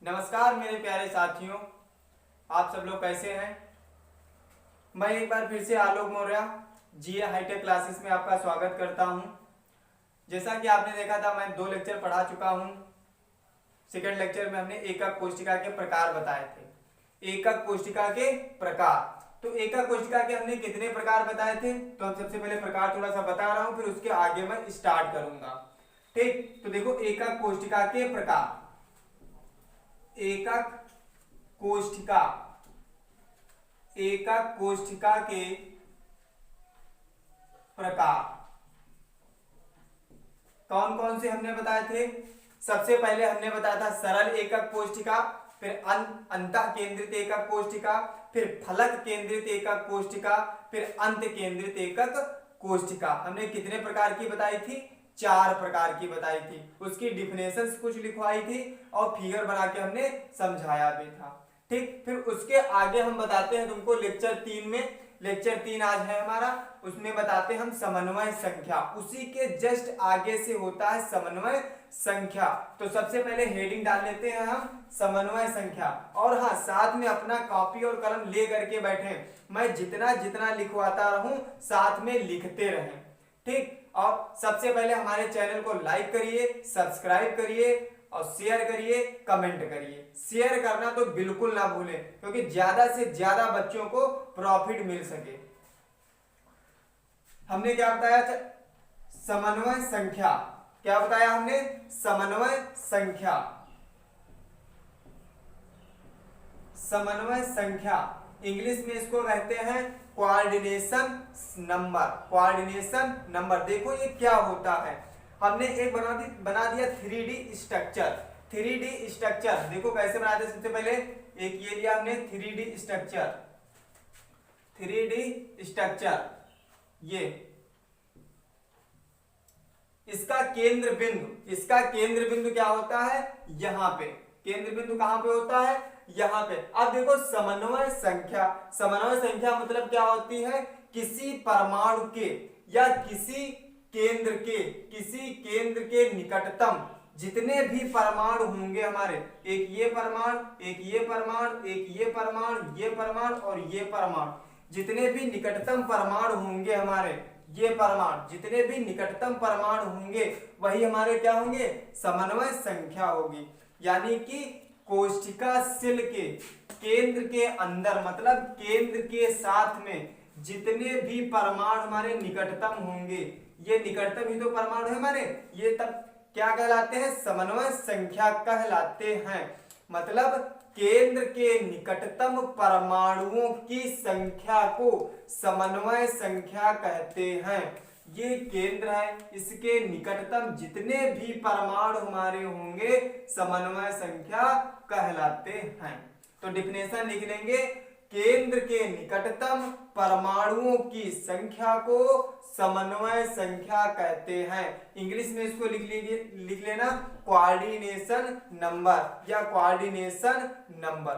नमस्कार मेरे प्यारे साथियों, आप सब लोग कैसे हैं। मैं एक बार फिर से आलोक मौर्य जीए हाईटेक क्लासेस में आपका स्वागत करता हूं। जैसा कि आपने देखा था, मैं 2 लेक्चर पढ़ा चुका हूं। सेकंड लेक्चर में हमने एकक कोष्ठिका के प्रकार बताए थे। एकक कोष्ठिका के प्रकार, तो एकक कोष्ठिका के हमने कितने प्रकार बताए थे, तो हम सबसे पहले प्रकार थोड़ा सा बता रहा हूं, फिर उसके आगे मैं स्टार्ट करूंगा। ठीक, तो देखो एकक कोष्ठिका के प्रकार। एकक कोष्ठिका, एकक कोष्ठिका के प्रकार कौन कौन से हमने बताए थे। सबसे पहले हमने बताया था सरल एकक कोष्ठिका, फिर अंतः केंद्रित एकक कोष्ठिका, फिर फलक केंद्रित एकक कोष्ठिका, फिर अंत केंद्रित एकक कोष्ठिका। हमने कितने प्रकार की बताई थी? 4 प्रकार की बताई थी। उसकी डिफिनेशंस कुछ लिखवाई थी और फिगर बना के हमने समझाया भी था। ठीक, फिर उसके आगे हम बताते हैं तुमको लेक्चर 3 में। लेक्चर 3 आज है हमारा, उसमें बताते हैं हम समन्वय संख्या। उसी के जस्ट आगे से होता है समन्वय संख्या। तो सबसे पहले हेडिंग डाल लेते हैं हम समन्वय संख्या। और हाँ, साथ में अपना कॉपी और कलम ले करके बैठे, मैं जितना जितना लिखवाता रहूं साथ में लिखते रहें। ठीक, और सबसे पहले हमारे चैनल को लाइक करिए, सब्सक्राइब करिए और शेयर करिए, कमेंट करिए। शेयर करना तो बिल्कुल ना भूलें, क्योंकि ज्यादा से ज्यादा बच्चों को प्रॉफिट मिल सके। हमने क्या बताया था? समन्वय संख्या। क्या बताया हमने? समन्वय संख्या। समन्वय संख्या इंग्लिश में इसको कहते हैं कोऑर्डिनेशन नंबर। कोऑर्डिनेशन नंबर, देखो ये क्या होता है। हमने एक बना दिया 3D स्ट्रक्चर। 3D स्ट्रक्चर देखो कैसे बनाते हैं। सबसे पहले एक ये लिया हमने 3D स्ट्रक्चर। 3D स्ट्रक्चर, ये इसका केंद्र बिंदु, इसका केंद्र बिंदु क्या होता है? यहां पे। केंद्र बिंदु कहां पे होता है? यहां पे। अब देखो समन्वय संख्या। समन्वय संख्या मतलब क्या होती है? किसी परमाणु के या किसी केंद्र के निकटतम जितने भी परमाणु होंगे हमारे, एक ये परमाणु, एक ये परमाणु, एक ये परमाणु, ये परमाणु और ये परमाणु, जितने भी निकटतम परमाणु होंगे हमारे, ये परमाणु जितने भी निकटतम परमाणु होंगे वही हमारे क्या होंगे? समन्वय संख्या होगी। यानी कि कोष्ठिका शिल के केंद्र के अंदर, मतलब केंद्र के साथ में जितने भी परमाणु हमारे निकटतम होंगे, ये निकटतम ही तो परमाणु है हमारे, ये तब क्या कहलाते हैं? समन्वय संख्या कहलाते हैं। मतलब केंद्र के निकटतम परमाणुओं की संख्या को समन्वय संख्या कहते हैं। ये केंद्र है, इसके निकटतम जितने भी परमाणु हमारे होंगे समन्वय संख्या कहलाते हैं। तो डिफिनेशन लिख लेंगे, केंद्र के निकटतम परमाणुओं की संख्या को समन्वय संख्या कहते हैं। इंग्लिश में इसको लिख लेना कोऑर्डिनेशन नंबर या कोऑर्डिनेशन नंबर।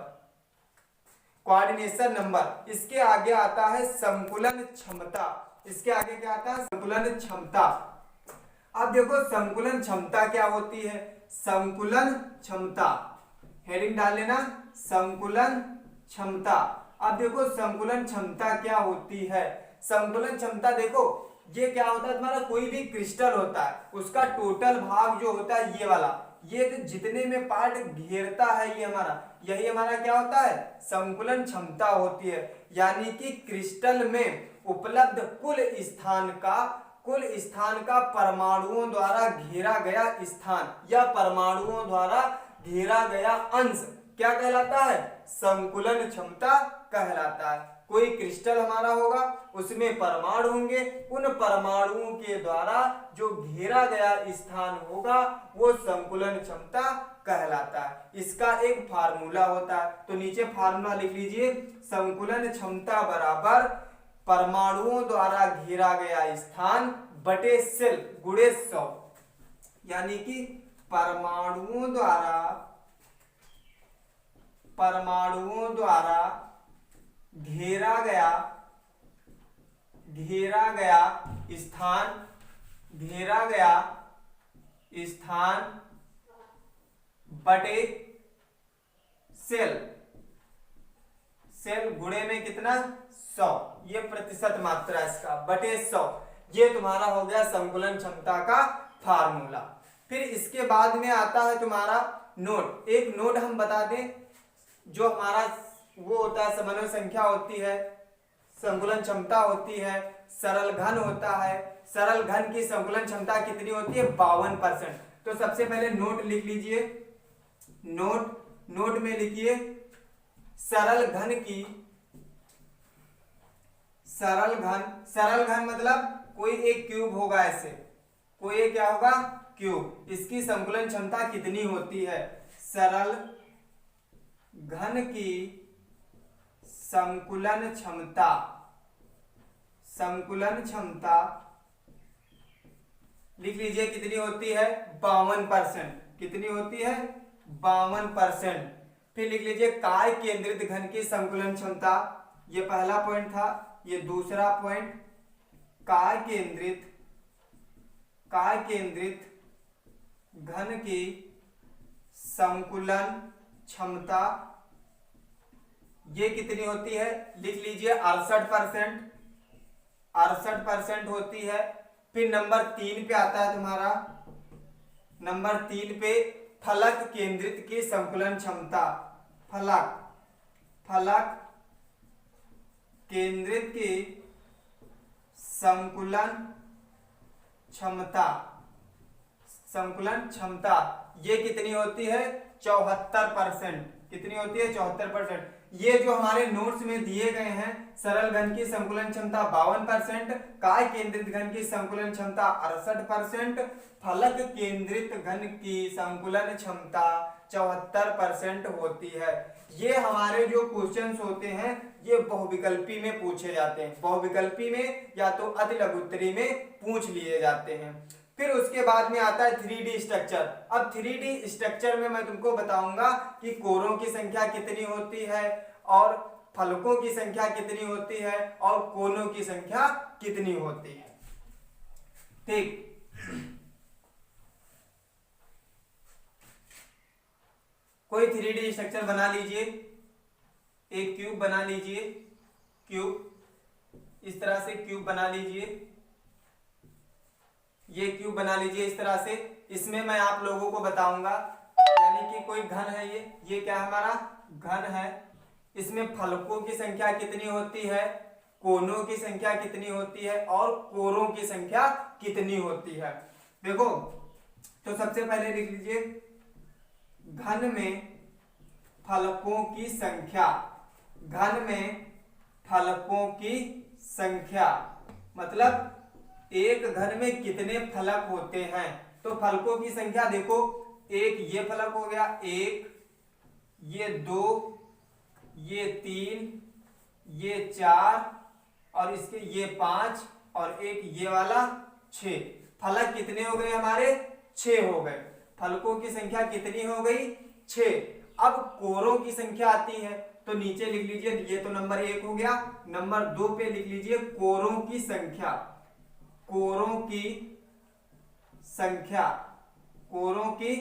Coordination number. इसके आगे आता है संकुलन क्षमता। इसके आगे क्या आता है? संकुलन क्षमता। अब देखो संकुलन क्षमता क्या होती है? संकुलन क्षमता, हेडिंग डाल लेना संकुलन क्षमता। अब देखो संकुलन क्षमता क्या होती है। संकुलन क्षमता देखो, ये क्या होता है? तुम्हारा कोई भी क्रिस्टल होता है, उसका टोटल भाग जो होता है ये वाला, ये जितने में पार्ट घेरता है ये हमारा, यही हमारा क्या होता है? संकुलन क्षमता होती है। यानी कि क्रिस्टल में उपलब्ध कुल स्थान का परमाणुओं द्वारा घेरा गया स्थान या परमाणुओं द्वारा घेरा गया अंश क्या कहलाता है? संकुलन क्षमता कहलाता है। कोई क्रिस्टल हमारा होगा, उसमें परमाणु होंगे, उन परमाणुओं के द्वारा जो घेरा गया स्थान होगा वो संकुलन क्षमता कहलाता है। इसका एक फार्मूला होता है, तो नीचे फार्मूला लिख लीजिए, संकुलन क्षमता बराबर परमाणुओं द्वारा घेरा गया स्थान बटे सेल गुणे 100। यानी कि परमाणुओं द्वारा घेरा गया स्थान बटे सेल, सेल गुणे में कितना 100, ये प्रतिशत मात्रा इसका बटे 100, ये तुम्हारा हो गया संकुलन क्षमता का फार्मूला। फिर इसके बाद में आता है तुम्हारा नोट। एक नोट हम बता दें, जो हमारा वो होता है समन्वय संख्या होती है, संकुलन क्षमता होती है, सरल घन होता है। सरल घन की संकुलन क्षमता कितनी होती है 52%। तो सबसे पहले नोट लिख लीजिए, नोट में लिखिए सरल घन की, सरल घन मतलब कोई एक क्यूब होगा, ऐसे कोई एक क्या होगा क्यूब, इसकी संकुलन क्षमता कितनी होती है। सरल घन की संकुलन क्षमता लिख लीजिए कितनी होती है 52%। कितनी होती है 52%। फिर लिख लीजिए काय केंद्रित घन की संकुलन क्षमता, ये पहला पॉइंट था। ये दूसरा पॉइंट, काय केंद्रित घन की संकुलन क्षमता ये कितनी होती है, लिख लीजिए 68% होती है। फिर नंबर 3 पे आता है तुम्हारा, नंबर 3 पे फलक केंद्रित की संकुलन क्षमता, फलक केंद्रित की संकुलन क्षमता ये कितनी होती है 74%। कितनी होती है 74%। ये जो हमारे नोट्स में दिए गए हैं, सरल घन की संकुलन क्षमता 52%, काय केंद्रित घन की संकुलन क्षमता 68%, फलक केंद्रित घन की संकुलन क्षमता 74% होती है। ये हमारे जो क्वेश्चंस होते हैं ये बहुविकल्पी में पूछे जाते हैं, बहुविकल्पी में या तो अति लघुत्तरी में पूछ लिए जाते हैं। फिर उसके बाद में आता है 3D स्ट्रक्चर। अब 3D स्ट्रक्चर में मैं तुमको बताऊंगा कि कोरों की संख्या कितनी होती है और फलकों की संख्या कितनी होती है और कोनों की संख्या कितनी होती है। ठीक, कोई 3D स्ट्रक्चर बना लीजिए, एक क्यूब बना लीजिए, क्यूब इस तरह से क्यूब बना लीजिए, ये क्यूब बना लीजिए इस तरह से। इसमें मैं आप लोगों को बताऊंगा, यानी कि कोई घन है, ये क्या हमारा घन है, इसमें फलकों की संख्या कितनी होती है, कोनों की संख्या कितनी होती है और कोरों की संख्या कितनी होती है। देखो तो सबसे पहले लिख लीजिए घन में फलकों की संख्या, घन में फलकों की संख्या मतलब एक घन में कितने फलक होते हैं। तो फलकों की संख्या देखो, एक ये फलक हो गया, एक, ये 2, ये 3, ये 4 और इसके ये 5 और एक ये वाला 6। फलक कितने हो गए हमारे 6 हो गए। फलकों की संख्या कितनी हो गई 6। अब कोरों की संख्या आती है तो नीचे लिख लीजिए, ये तो नंबर 1 हो गया। नंबर 2 पे लिख लीजिए कोरों की संख्या, कोरों की संख्या, कोरों की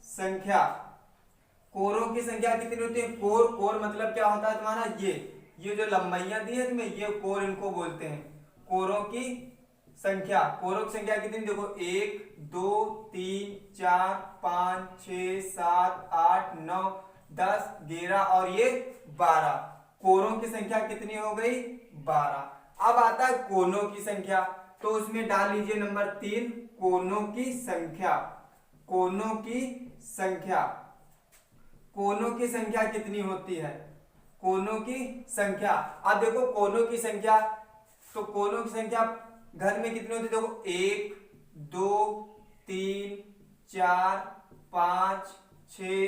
संख्या, कोरों की संख्या कितनी होती है। कोर मतलब क्या होता है तुम्हारा, ये जो लंबाइयां दी है तुम्हें, ये कोर इनको बोलते हैं। कोरों की संख्या, कोरों की संख्या कितनी देखो 1 2 3 4 5 6 7 8 9 10 11 और ये 12। कोरों की संख्या कितनी हो गई 12। अब आता है कोनों की संख्या, तो उसमें डाल लीजिए नंबर 3 कोनों की संख्या, कोनों की संख्या, कोनों की संख्या कितनी होती है, कोनों की संख्या। अब देखो कोनों की संख्या, तो कोनों की संख्या घर में कितनी होती है देखो 1 2 3 4 5 6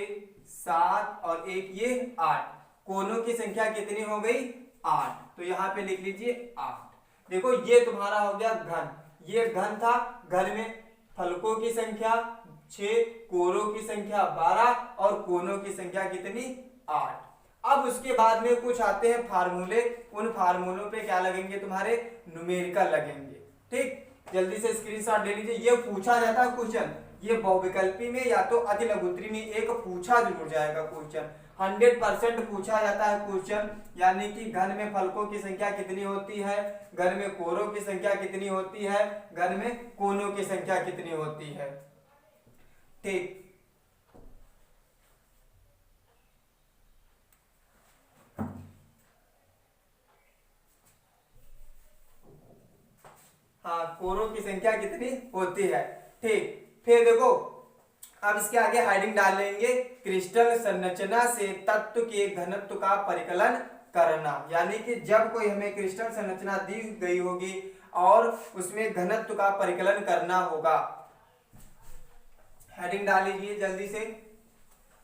7 और एक ये 8। कोनों की संख्या कितनी हो गई 8। तो यहाँ पे लिख लीजिए 8। देखो ये तुम्हारा हो गया घन, ये घन था। घर में फलकों की संख्या 6, कोरों की संख्या 12 और कोनों की संख्या कितनी 8। अब उसके बाद में कुछ आते हैं फार्मूले, उन फार्मूलों पे क्या लगेंगे तुम्हारे न्यूमेरिकल लगेंगे। ठीक, जल्दी से स्क्रीनशॉट ले लीजिए। ये पूछा जाता है क्वेश्चन, ये बहुविकल्पी में या तो अति लघुत्तरी में एक पूछा जरूर जाएगा क्वेश्चन। 100% पूछा जाता है क्वेश्चन, यानी कि घन में फलकों की संख्या कितनी होती है, घन में कोरों की संख्या कितनी होती है, घन में कोनों की संख्या कितनी होती है। ठीक, हाँ, कोरों की संख्या कितनी होती है। ठीक, फिर देखो अब इसके आगे हेडिंग डाल लेंगे, क्रिस्टल संरचना से तत्व के घनत्व का परिकलन करना, यानी कि जब कोई हमें क्रिस्टल संरचना दी गई होगी और उसमें घनत्व का परिकलन करना होगा। हेडिंग डाल लीजिए जल्दी से,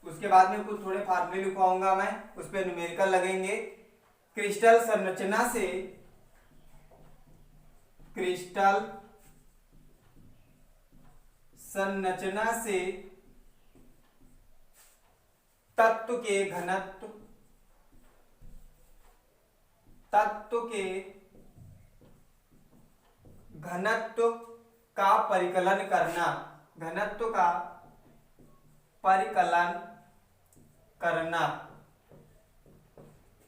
उसके बाद में कुछ थोड़े फार्मूले लिखवाऊंगा मैं, उस पर न्यूमेरिकल लगेंगे। क्रिस्टल संरचना से, क्रिस्टल संरचना से तत्व के घनत्व, तत्व के घनत्व का परिकलन करना, घनत्व का परिकलन करना।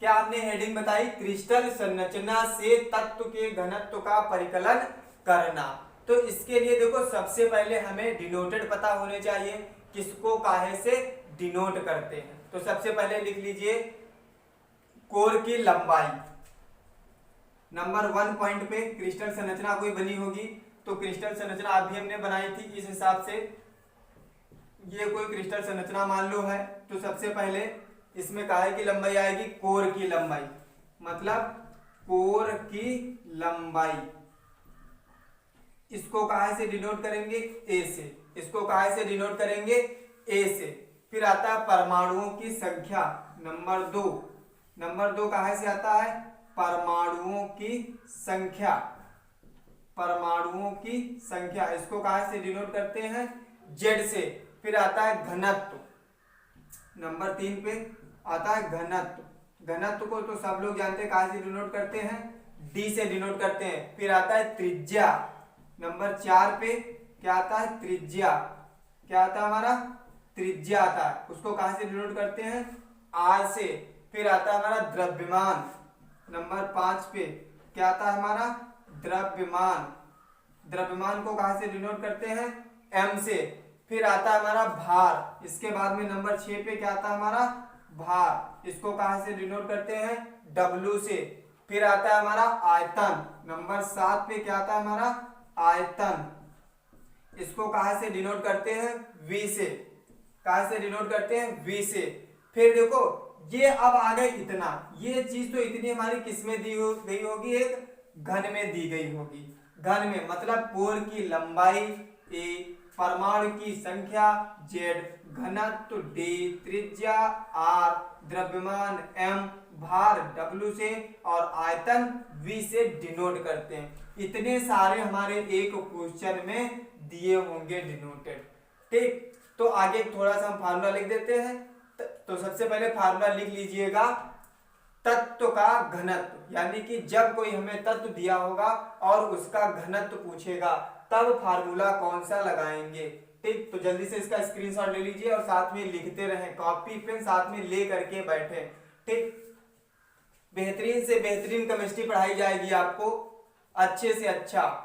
क्या आपने हेडिंग बताई, क्रिस्टल संरचना से तत्व के घनत्व का परिकलन करना। तो इसके लिए देखो सबसे पहले हमें डिनोटेड पता होने चाहिए, किसको काहे से डिनोट करते हैं। तो सबसे पहले लिख लीजिए कोर की लंबाई। नंबर 1 पॉइंट पे क्रिस्टल संरचना कोई बनी होगी, तो क्रिस्टल संरचना अभी हमने बनाई थी, इस हिसाब से ये कोई क्रिस्टल संरचना मान लो है, तो सबसे पहले इसमें काहे की लंबाई आएगी, कोर की लंबाई, मतलब कोर की लंबाई। इसको काहे से डिनोट करेंगे, ए से। इसको काहे से डिनोट करेंगे, ए से। फिर आता है परमाणुओं की संख्या, नंबर 2। नंबर 2 काहे से आता है, परमाणुओं की संख्या, परमाणुओं की संख्या। इसको काहे से डिनोट करते हैं, जेड से। फिर आता है घनत्व, नंबर 3 पे आता है घनत्व। घनत्व को तो सब लोग जानते हैं, काहे से डिनोट करते हैं, डी से डिनोट करते हैं। फिर आता है त्रिज्या, नंबर 4 पे क्या आता है, त्रिज्या। क्या आता है हमारा, त्रिज्या आता है, उसको कहां से डिनोट करते हैं, आर से। फिर आता है हमारा द्रव्यमान, नंबर 5 पे क्या आता है हमारा, द्रव्यमान। द्रव्यमान को कहां से डिनोट करते हैं, एम से। फिर आता है हमारा भार, इसके बाद में नंबर 6 पे क्या आता है हमारा, भार। इसको कहां से डिनोट करते हैं, डब्ल्यू से। फिर आता है हमारा आयतन, नंबर 7 पे क्या आता है हमारा, आयतन। इसको कहां से डिनोट करते हैं, वी से। कहां से डिनोट करते हैं, वी से। फिर देखो ये अब आ गए इतना, ये चीज तो इतनी हमारी किसमें दी गई होगी, एक घन में दी गई होगी। घन में मतलब कोर की लंबाई ए, परमाणु की संख्या जेड, घनत्व डी, त्रिज्या आर, द्रव्यमान एम, भार डब्ल्यू से और आयतन वी से डिनोट करते हैं। इतने सारे हमारे एक क्वेश्चन में दिए होंगे डिनोटेड। ठीक, तो आगे थोड़ा सा हम फार्मूला लिख देते हैं। तो सबसे पहले फार्मूला लिख लीजिएगा, तत्व का घनत्व, यानी कि जब कोई हमें तत्व दिया होगा और उसका घनत्व पूछेगा तब फार्मूला कौन सा लगाएंगे। ठीक, तो जल्दी से इसका स्क्रीनशॉट ले लीजिए और साथ में लिखते रहें, कॉपी पेन साथ में ले करके बैठे। ठीक, बेहतरीन से बेहतरीन केमिस्ट्री पढ़ाई जाएगी आपको, अच्छे से अच्छा।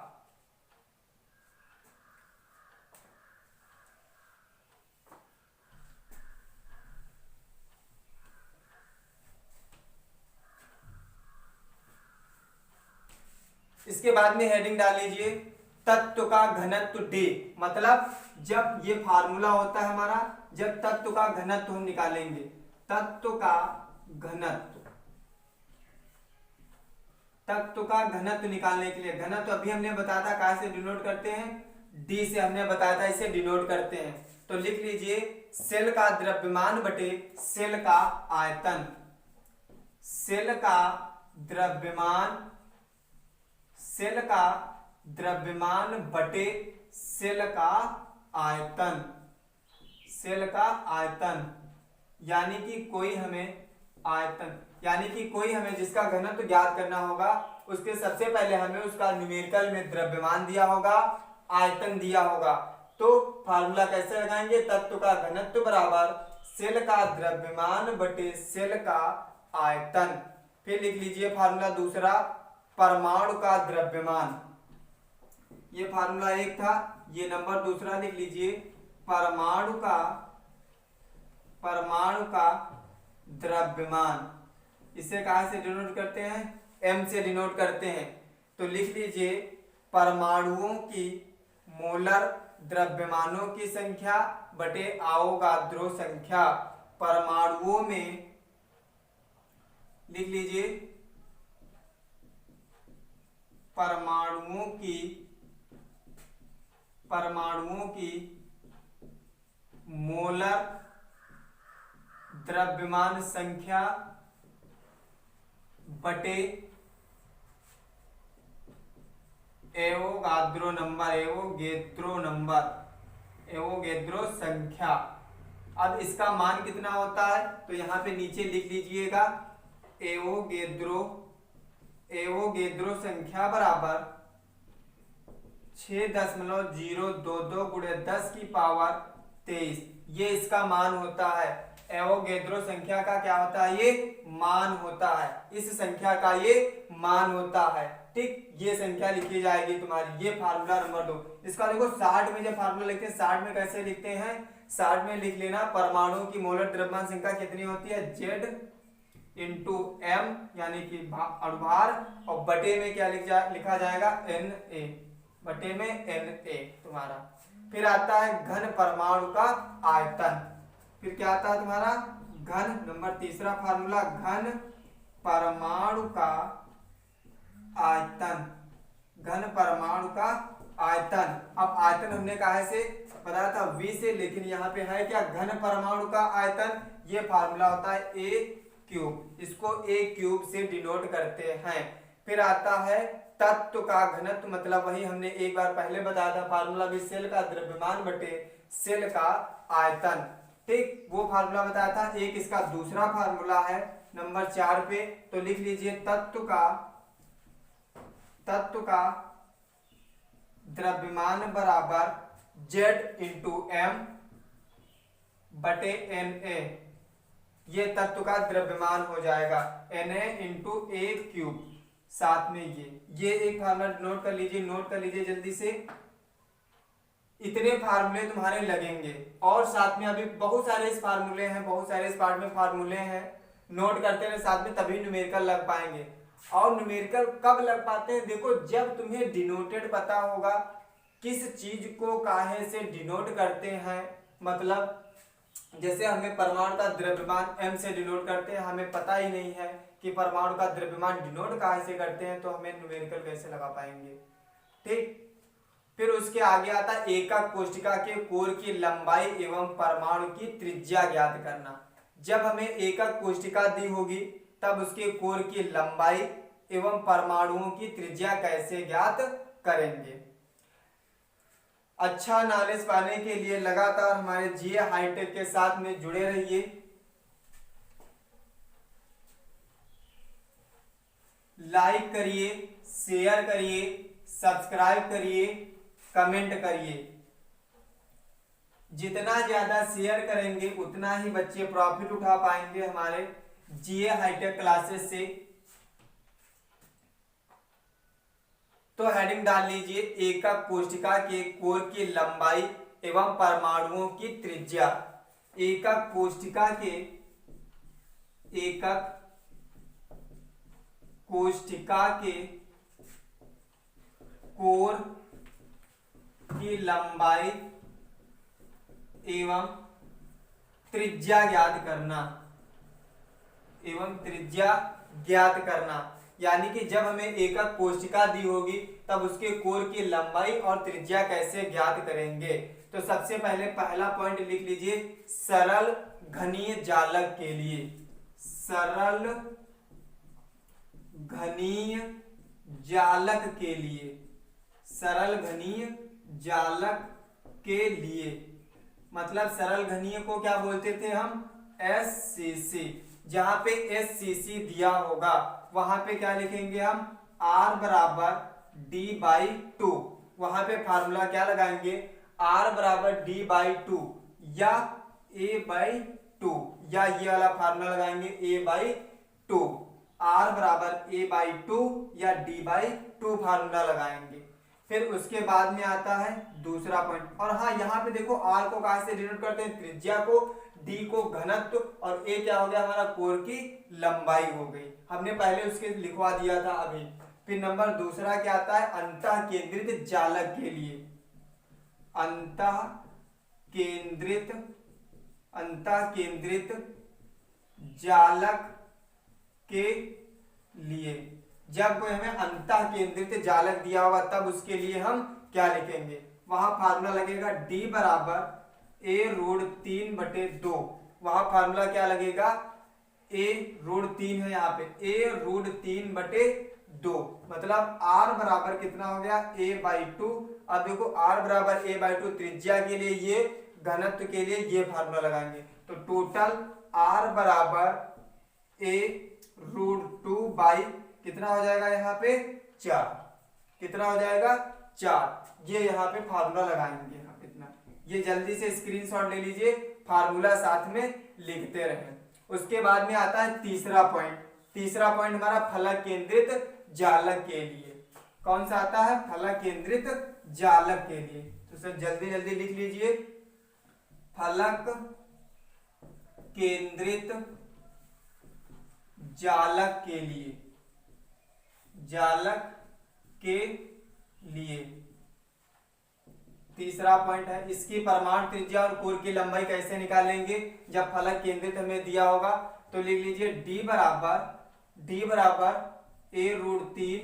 इसके बाद में हेडिंग डाल लीजिए, तत्व का घनत्व डी, मतलब जब ये फार्मूला होता है हमारा, जब तत्व का घनत्व हम निकालेंगे, तत्व का घनत्व, तत्व का घनत्व निकालने के लिए, घनत्व अभी हमने बताया था कहां से डिनोट करते हैं, डी से हमने बताया था, इसे डिनोट करते हैं। तो लिख लीजिए सेल का द्रव्यमान बटे सेल का आयतन, सेल का द्रव्यमान, सेल का द्रव्यमान बटे सेल का आयतन, सेल का आयतन। यानी कि कोई हमें आयतन, यानी कि कोई हमें जिसका घनत्व ज्ञात करना होगा, उसके सबसे पहले हमें उसका न्यूमेरिकल में द्रव्यमान दिया होगा, आयतन दिया होगा। तो फार्मूला कैसे लगाएंगे, तत्व का घनत्व बराबर शेल का द्रव्यमान बटे शेल का आयतन। फिर लिख लीजिए फार्मूला दूसरा, परमाणु का द्रव्यमान। ये फार्मूला एक था, ये नंबर दूसरा लिख लीजिए, परमाणु का द्रव्यमान। इसे कहाँ से डिनोट करते हैं? m से डिनोट करते हैं। तो लिख लीजिए परमाणुओं की मोलर द्रव्यमानों की संख्या बटे आवोगाद्रो संख्या। परमाणुओं में लिख लीजिए परमाणुओं की मोलर द्रव्यमान संख्या बटे एवोगाद्रो संख्या। अब इसका मान कितना होता है? तो यहाँ पे नीचे लिख लीजिएगा एवोगेद्रो संख्या बराबर 6.022 गुणे 10 की पावर 23। ये इसका मान होता है। एवोगेद्रो संख्या का क्या होता है? ये मान होता है। इस संख्या का ये मान होता है। ठीक, ये संख्या लिखी जाएगी तुम्हारी। ये फार्मूला नंबर 2। इसका देखो 60 में जब फार्मूला लिखते हैं, 60 में कैसे लिखते हैं? 60 में लिख लेना परमाणुओं की मोलर द्रव्यमान संख्या कितनी होती है? Z इंटू m, यानी कि अनुभार, और बटे में क्या लिखा जाएगा? Na, बटे में Na तुम्हारा। फिर आता है घन परमाणु का आयतन। फिर क्या आता है तुम्हारा? घन, नंबर तीसरा फार्मूला, घन परमाणु का आयतन। घन परमाणु का आयतन। अब आयतन हमने कहा से बताया था V से, लेकिन यहाँ पे है क्या? घन परमाणु का आयतन। ये फार्मूला होता है A क्यूब। इसको A क्यूब से डिनोट करते हैं। फिर आता है तत्व का घनत्व, मतलब वही हमने एक बार पहले बताया था फार्मूला भी, शेल का द्रव्यमान बटे शेल का आयतन। ठीक, वो फार्मूला बताया था। एक इसका दूसरा फार्मूला है नंबर 4 पे। तो लिख लीजिए तत्व का द्रव्यमान बराबर Z इंटू m बटे Na। ये तत्व का द्रव्यमान हो जाएगा Na इंटू A क्यूब। साथ में ये एक फार्मूला नोट कर लीजिए जल्दी से। इतने फार्मूले तुम्हारे लगेंगे, और साथ में अभी बहुत सारे इस फार्मूले हैं, बहुत सारे इस पार्ट में फार्मूले हैं। नोट करते रहे साथ में, तभी न्यूमेरिकल लग पाएंगे। और न्यूमेरिकल कब लग पाते हैं? देखो, जब तुम्हें डिनोटेड पता होगा किस चीज को काहे से डिनोट करते हैं। मतलब जैसे हमें परमाणु का द्रव्यमान m से डिनोट करते हैं, हमें पता ही नहीं है कि परमाणु का द्रव्यमान डिनोट काहे से करते हैं, तो हमें न्यूमेरिकल कैसे लगा पाएंगे। ठीक, फिर उसके आगे आता है एकक कोष्ठिका के कोर की लंबाई एवं परमाणु की त्रिज्या ज्ञात करना। जब हमें एकक कोष्ठिका दी होगी तब उसके कोर की लंबाई एवं परमाणुओं की त्रिज्या कैसे ज्ञात करेंगे। अच्छा नॉलेज पाने के लिए लगातार हमारे जीए हाईटेक के साथ में जुड़े रहिए। लाइक करिए, शेयर करिए, सब्सक्राइब करिए, कमेंट करिए। जितना ज्यादा शेयर करेंगे उतना ही बच्चे प्रॉफिट उठा पाएंगे हमारे जीए हाईटेक क्लासेस से। तो हेडिंग डाल लीजिए एकक कोष्ठिका के कोर की लंबाई एवं परमाणुओं की त्रिज्या। एकक कोष्ठिका के कोर की लंबाई एवं त्रिज्या ज्ञात करना। यानी कि जब हमें एकक कोष्ठिका दी होगी तब उसके कोर की लंबाई और त्रिज्या कैसे ज्ञात करेंगे। तो सबसे पहले पहला पॉइंट लिख लीजिए, सरल घनीय जालक के लिए। सरल घनीय जालक के लिए, सरल घनीय जालक के लिए, मतलब सरल घनीय को क्या बोलते थे हम? SCC। जहां पे SCC दिया होगा वहां पे क्या लिखेंगे हम? R बराबर D/2। वहां पे फार्मूला क्या लगाएंगे? R बराबर D/2 या A/2 टू, या ये वाला फार्मूला लगाएंगे a/2, r बराबर a/2 या d/2 फार्मूला लगाएंगे। फिर उसके बाद में आता है दूसरा पॉइंट, और हाँ यहाँ पे देखो r को कहाँ से डिनोट करते हैं, त्रिज्या को, d को घनत्व, और a क्या हो गया हमारा कोर की लंबाई हो गई, हमने पहले उसके लिखवा दिया था अभी। फिर नंबर दूसरा क्या आता है, अंतः केंद्रित जालक के लिए, अंतः केंद्रित जालक के लिए। जब कोई हमें अंतः केंद्रित जालक दिया होगा तब उसके लिए हम क्या लिखेंगे, वहां फार्मूला लगेगा d बराबर a√3/2, वहां फार्मूला क्या लगेगा, a√3 है यहाँ पे, a√3/2, मतलब r बराबर कितना हो गया a/2। अब देखो r बराबर a/2 त्रिज्या के लिए ये, घनत्व के लिए ये फार्मूला लगाएंगे, तो टोटल r बराबर a√2 बाई कितना हो जाएगा यहाँ पे 4, कितना हो जाएगा 4, ये यहाँ पे फार्मूला लगाएंगे यहाँ पे इतना। ये जल्दी से स्क्रीनशॉट ले लीजिए, फार्मूला साथ में लिखते रहें। उसके बाद में आता है तीसरा पॉइंट, तीसरा पॉइंट हमारा फलक केंद्रित जालक के लिए। कौन सा आता है, फलक केंद्रित जालक के लिए, तो सर जल्दी जल्दी लिख लीजिए, फलक केंद्रित जालक के लिए, जालक के लिए तीसरा पॉइंट है। इसकी परमाणु त्रिज्या और कोर की लंबाई कैसे निकालेंगे, जब फलक केंद्रित हमें दिया होगा, तो लिख लीजिए d बराबर a√3,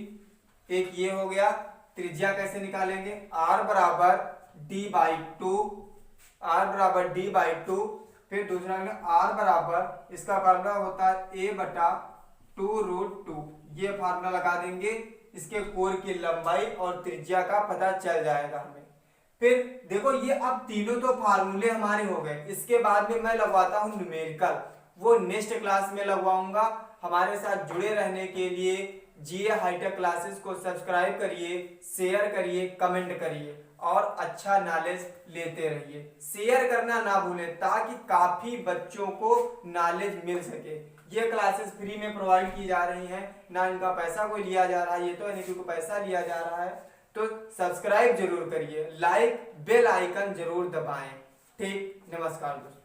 एक ये हो गया, त्रिज्या कैसे निकालेंगे, r बराबर d/2, फिर दूसरा r बराबर, इसका फार्मूला होता है a/2√2, ये फार्मूला लगा देंगे, इसके कोर की लंबाई और त्रिज्या का पता चल जाएगा हमें। फिर देखो ये अब तीनों तो फार्मूले हमारे हो गए, इसके बाद में मैं लगवाता हूं न्यूमेरिकल, वो नेक्स्ट क्लास में लगवाऊंगा। हमारे साथ जुड़े रहने के लिए जीए हाईटेक क्लासेस को सब्सक्राइब करिए, शेयर करिए, कमेंट करिए और अच्छा नॉलेज लेते रहिए। शेयर करना ना भूलें ताकि काफी बच्चों को नॉलेज मिल सके। ये क्लासेस फ्री में प्रोवाइड की जा रही हैं, ना इनका पैसा कोई लिया जा रहा है, ये तो नहीं को पैसा लिया जा रहा है। तो सब्सक्राइब जरूर करिए, लाइक बेल आइकन जरूर दबाएं। ठीक, नमस्कार दोस्तों।